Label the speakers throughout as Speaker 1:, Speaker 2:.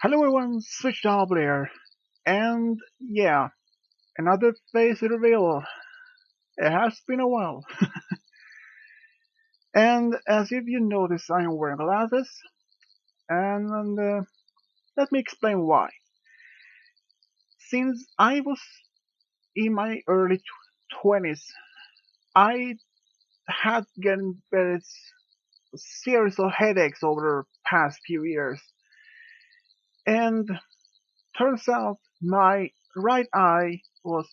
Speaker 1: Hello everyone, Switch Double here, and yeah, another face reveal. It has been a while, and as if you notice, I am wearing glasses, and let me explain why. Since I was in my early 20s, I had getting very series of headaches over the past few years, and turns out my right eye was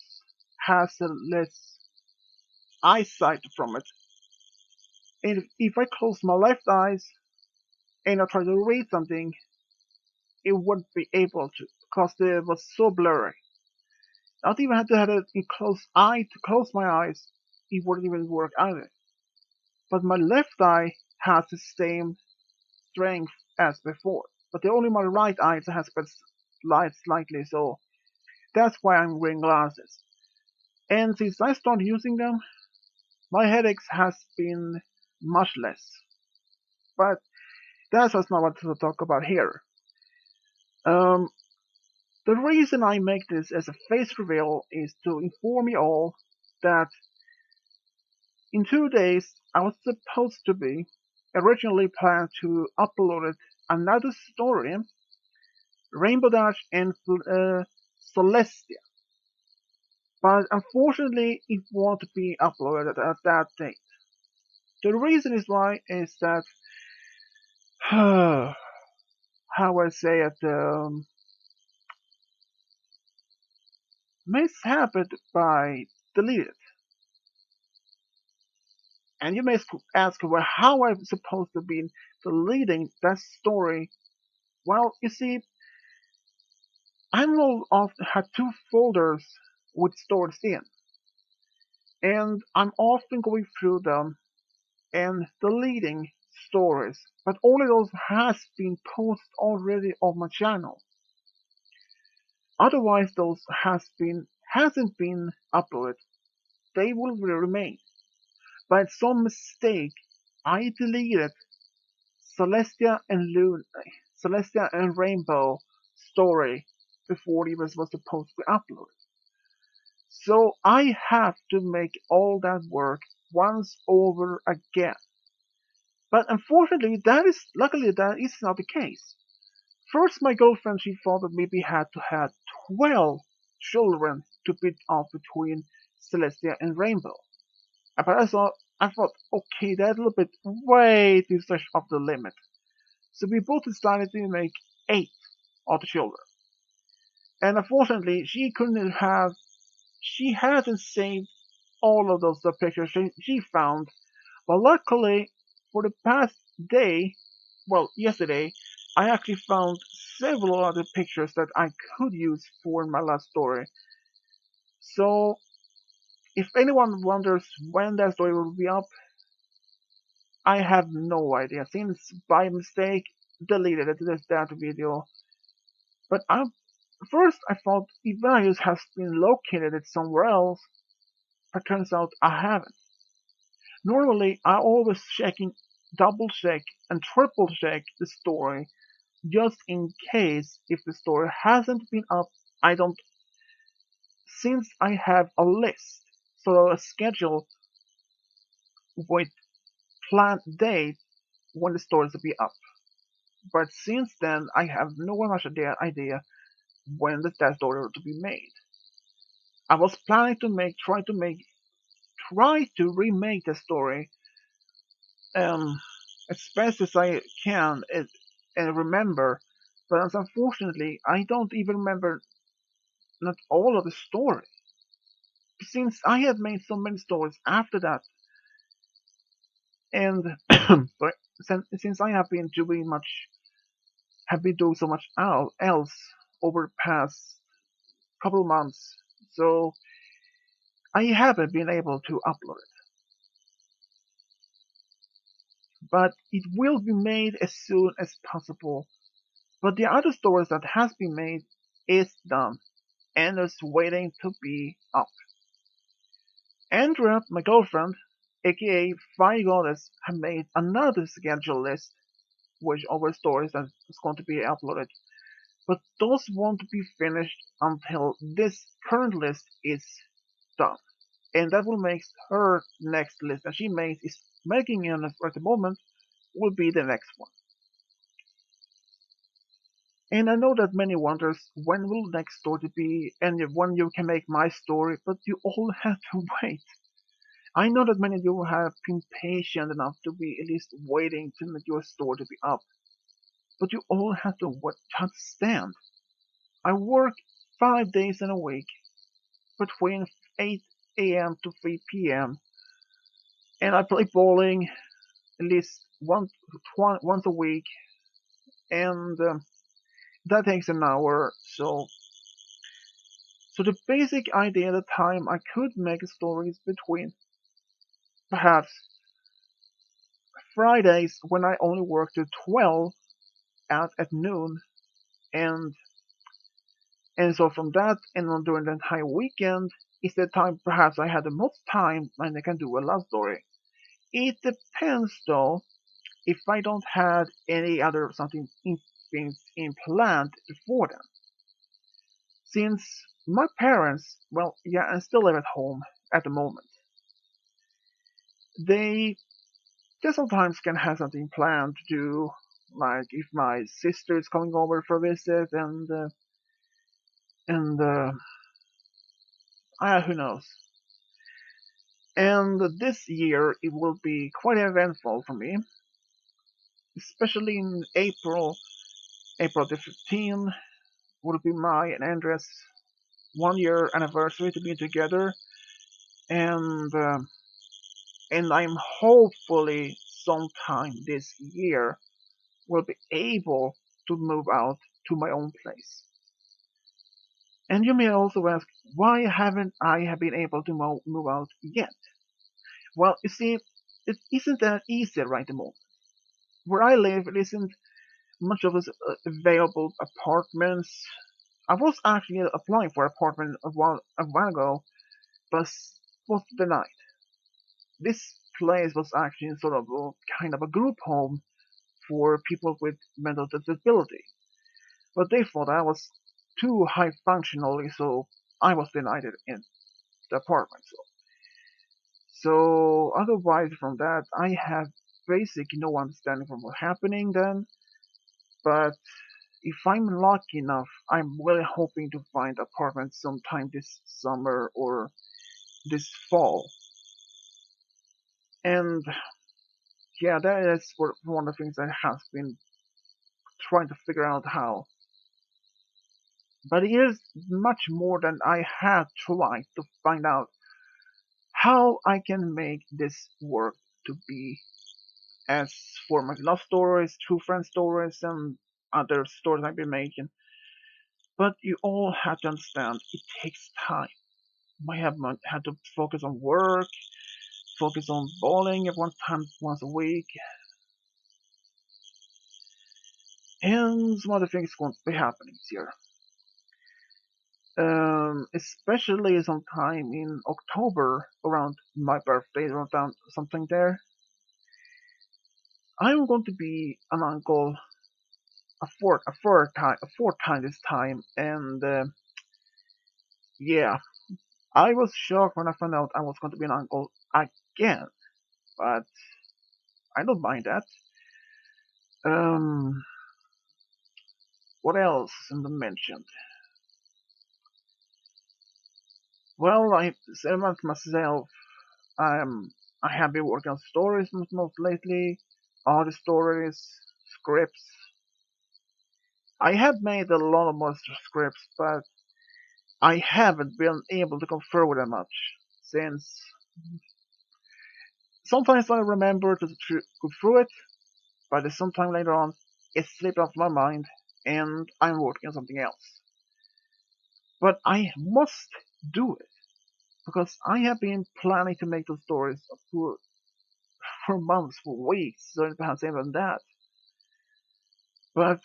Speaker 1: has a less eyesight from it. And if I close my left eyes and I try to read something, it wouldn't be able to because it was so blurry. Not even had to have a closed eye to close my eyes, it wouldn't even work either. But my left eye has the same strength as before. But the only my right eye has been light slightly, so that's why I'm wearing glasses. And since I started using them, my headaches has been much less. But that's just not what to talk about here. Um, The reason I make this as a face reveal is to inform you all that in 2 days I was supposed to be originally planned to upload another story, Rainbow Dash and Celestia, but unfortunately it won't be uploaded at that date. The reason is why is that how I say it, mishapped by deleted. And you may ask, well, how I'm supposed to be deleting that story? Well, you see, I will often have two folders with stories in, and I'm often going through them and deleting stories, but only those has been posted already on my channel. Otherwise, those hasn't been uploaded. They will remain. By some mistake, I deleted Celestia and Luna, Celestia and Rainbow story before it was supposed to be uploaded. So I have to make all that work once over again. But unfortunately, luckily that is not the case. First, my girlfriend she thought that maybe had to have 12 children to bid off between Celestia and Rainbow. But I thought, okay, that's a little bit way too much of the limit. So we both decided to make 8 of the children. And unfortunately, she hadn't saved all of those pictures she found. But luckily, for the past day, well, yesterday, I actually found several other pictures that I could use for my last story. So, if anyone wonders when that story will be up, I have no idea. Since by mistake deleted that video. But first I thought Evanius has been located somewhere else, but turns out I haven't. Normally I always double check and triple check the story just in case if the story hasn't been up. I don't since I have a list, so a schedule with planned date when the stories will be up. But since then I have no much idea when that story will be made. I was planning to try to remake the story um, as best as I can and remember, but unfortunately, I don't even remember not all of the story. Since I have made so many stories after that, and sorry, since I have been doing so much else over the past couple of months, so I haven't been able to upload it. But it will be made as soon as possible. But the other stories that has been made is done and is waiting to be up. Andrea, my girlfriend, aka Fire Goddess, have made another schedule list which over stories that is going to be uploaded. but those won't be finished until this current list is done. And that will make her next list that she makes is making in at the moment will be the next one. And I know that many wonders when will the next story be and when you can make my story, but you all have to wait. I know that many of you have been patient enough to be at least waiting to make your story to be up, but you all have to understand. I work 5 days in a week between 8 a.m. to 3 p.m. and I play bowling at least once a week, and that takes an hour. So the basic idea at the time I could make stories between perhaps Fridays when I only work to 12 at noon, and so from that and on during the entire weekend is the time perhaps I had the most time and I can do a love story. It depends though if I don't have any other something things in planned before then. Since my parents, well, yeah, I still live at home at the moment. They just sometimes can have something planned to do, like if my sister is coming over for a visit, and who knows. And this year it will be quite eventful for me, especially in April. April the 15th will be my and Andres 1 year anniversary to be together, and I'm hopefully sometime this year will be able to move out to my own place. And you may also ask, why haven't I have been able to move out yet? Well, you see, it isn't that easy right at the moment. Where I live, it isn't much of available apartments. I was actually applying for an apartment a while ago, but was denied. This place was actually sort of kind of a group home for people with mental disability, but they thought I was too high functionally, so I was denied it in the apartment. So otherwise from that, I have basically no understanding from what's happening then. But if I'm lucky enough, I'm really hoping to find apartment sometime this summer or this fall. And yeah, that is one of the things I have been trying to figure out how. But it is much more than I had tried to find out how I can make this work to be as for my love stories, true friend stories, and other stories I've been making. But you all have to understand it takes time. I have had to focus on work, focus on bowling at once a week, and some other things going to be happening here. Especially sometime in October around my birthday, around something there. I'm going to be an uncle a fourth time this time, and yeah, I was shocked when I found out I was going to be an uncle again, but I don't mind that. Um, what else in the mentioned? Well, I said about myself, I'm I have been working on stories most lately, all the stories, scripts. I have made a lot of more scripts, but I haven't been able to confer with them much since sometimes I remember to go through it, but sometime later on it slipped off my mind and I'm working on something else. But I must do it because I have been planning to make those stories for months, for weeks, so perhaps even that. But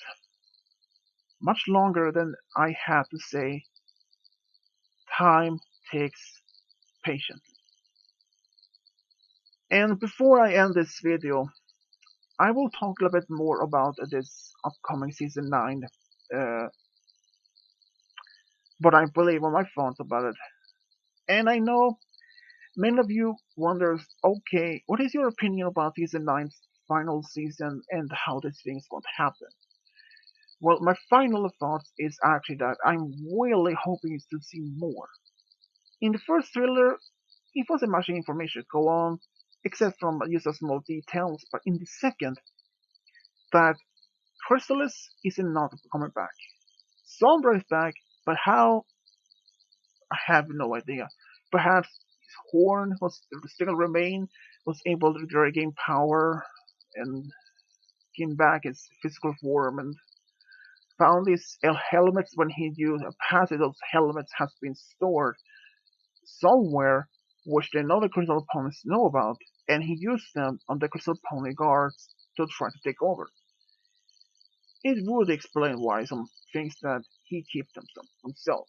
Speaker 1: much longer than I have to say, time takes patience. And before I end this video, I will talk a little bit more about this upcoming season 9 but I believe on my thoughts about it. And I know many of you wonders, okay, what is your opinion about season nine's final season and how this thing is going to happen? Well, my final thoughts is actually that I'm really hoping to see more. In the first thriller, it wasn't much information to go on, except from just a small details, but in the second, that Chrysalis is not coming back. Sombra is back, but how? I have no idea. Perhaps his horn was still remain, was able to regain power and gain back his physical form and found his helmets when he used a passage. Those helmets has been stored somewhere which the other crystal opponents know about, and he used them on the crystal pony guards to try to take over. It would explain why some things that he keeps them himself.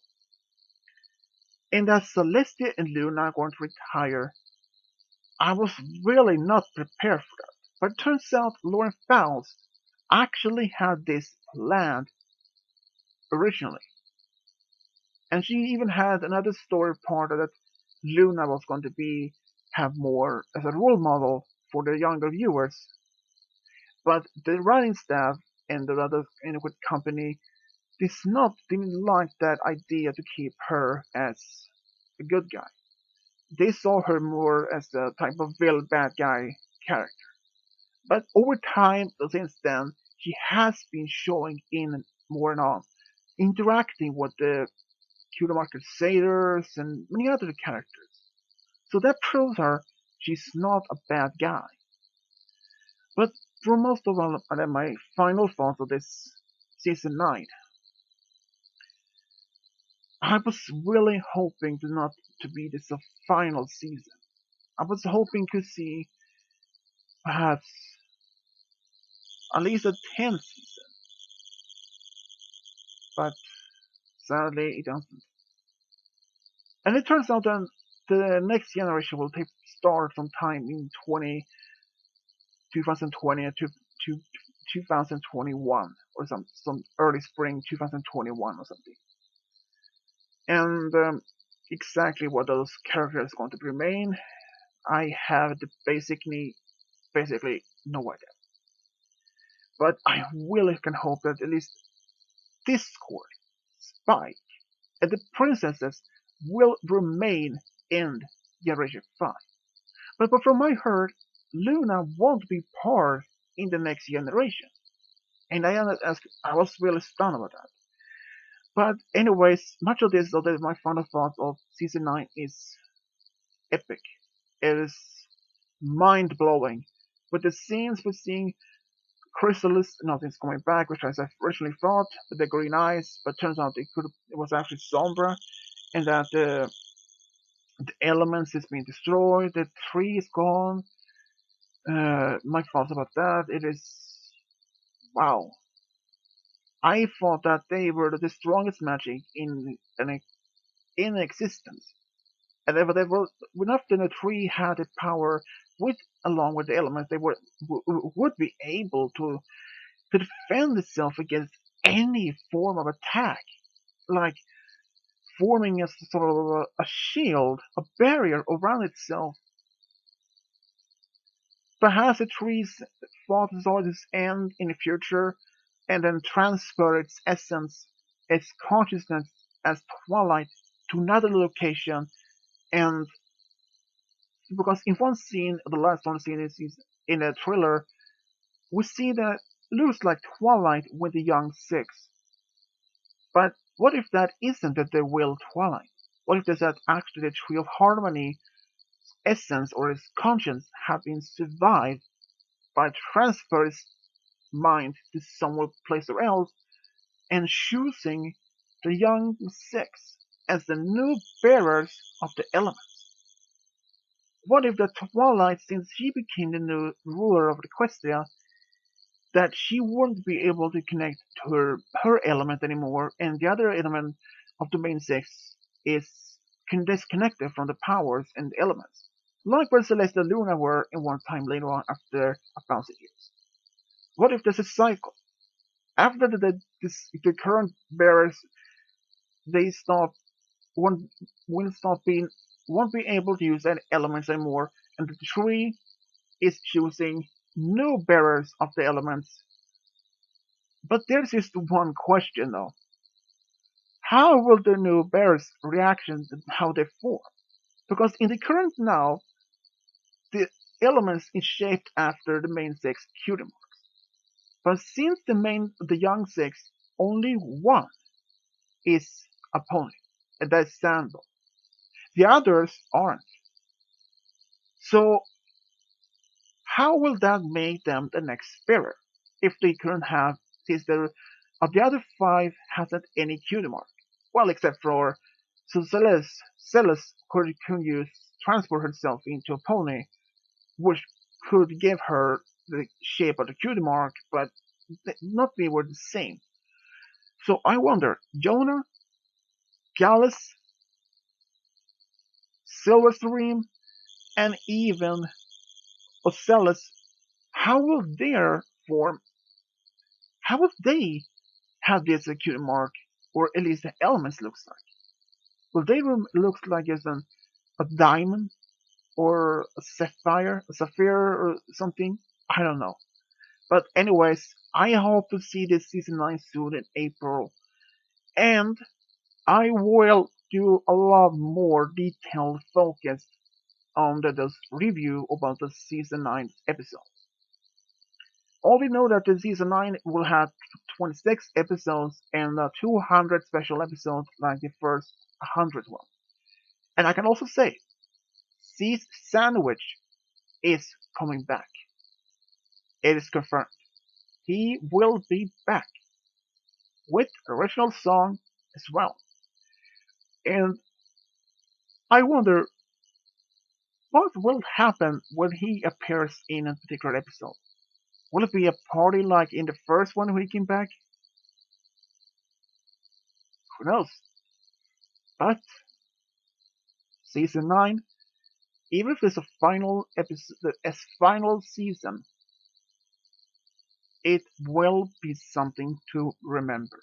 Speaker 1: And as Celestia and Luna are going to retire, I was really not prepared for that. But it turns out Lauren Faust actually had this planned originally. And she even had another story part that Luna was going to be have more as a role model for the younger viewers. But the writing staff and the other company didn't like that idea to keep her as a good guy. They saw her more as a type of villain bad guy character. But over time, since then, she has been showing in more and on, interacting with the Kingdom Crusaders and many other characters. So that proves her she's not a bad guy. But for most of all, my final thoughts of this season 9, I was really hoping to not to be this a final season. I was hoping to see perhaps at least a 10th season, but sadly it doesn't. And it turns out that the next generation will start sometime in 2020 to 2021 or some early spring 2021 or something. And exactly what those characters are going to remain, I have the basically no idea. But I really can hope that at least Discord, Spike, and the princesses will remain in Generation 5. But from my heard, Luna won't be part in the next generation. And I was really stunned about that. But anyways, much of this, although my final thought of season 9 is epic. It is mind blowing. With the scenes we're seeing Chrysalis, nothing's coming back, which I originally thought, with the green eyes, but turns out it was actually Sombra, and that the elements is being destroyed, the tree is gone. My thoughts about that, it is wow. I thought that they were the strongest magic in existence, and they were enough that the tree had the power with along with the elements, they would be able to defend itself against any form of attack, like forming a sort of a shield, a barrier around itself. Perhaps the tree's photosynthesis end in the future, and then transfer its essence, its consciousness as twilight to another location, and because in one scene, the last one scene is in a thriller, we see that looks like Twilight with the young Six. But what if that isn't the real Twilight? What if that actually the Tree of Harmony essence or its conscience have been survived by transfer its mind to somewhere place or else and choosing the young Six as the new bearers of the elements? What if the Twilight, since she became the new ruler of Equestria, that she wouldn't be able to connect to her element anymore, and the other element of Domain 6 is disconnected from the powers and the elements, like where Celeste and Luna were in one time later on after 1,000 years. What if there's a cycle? After the current bearers they stop won't will stop being won't be able to use any elements anymore, and the tree is choosing new bearers of the elements. But there's just one question though. How will the new bearers reaction to how they form? Because in the current now, the elements is shaped after the main six cutie marks. But since the young six, only one is a pony, and that's Sandal. The others aren't. So how will that make them the next bearer if they couldn't have since the other five hasn't any cutie mark? Well, except for so Celis could use transfer herself into a pony, which could give her the shape of the cutie mark, but not they were the same. So I wonder, Jonah, Gallus, Silverstream, and even Ocellus, how will their form, how will they have this cutie mark, or at least the elements looks like? Will they look like as a diamond or a sapphire or something? I don't know. But anyways, I hope to see this season 9 soon in April, and I will do a lot more detailed focus on the review about the season 9 episode. All we know that the season 9 will have 26 episodes and 200 special episodes like the first 100 one. And I can also say, Seas Sandwich is coming back. It is confirmed. He will be back with original song as well. And I wonder what will happen when he appears in a particular episode. Will it be a party like in the first one when he came back? Who knows? But season 9, even if it's a final episode, as final season, it will be something to remember.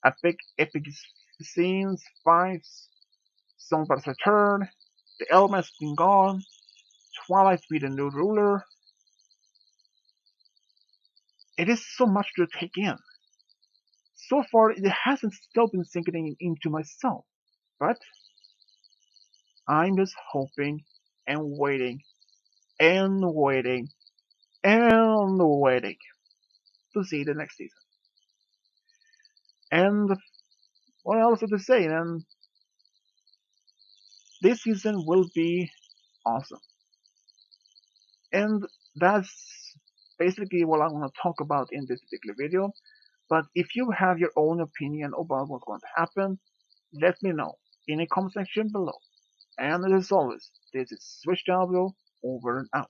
Speaker 1: Epic scenes, fights, Songbirds return, the elements been gone, Twilight be the new ruler. It is so much to take in. So far, it hasn't still been sinking into myself, but I'm just hoping and waiting and waiting and waiting to see the next season. And what else to say? And this season will be awesome. And that's basically what I want to talk about in this particular video. But if you have your own opinion about what's going to happen, let me know in the comment section below. And as always, this is Switch W over and out.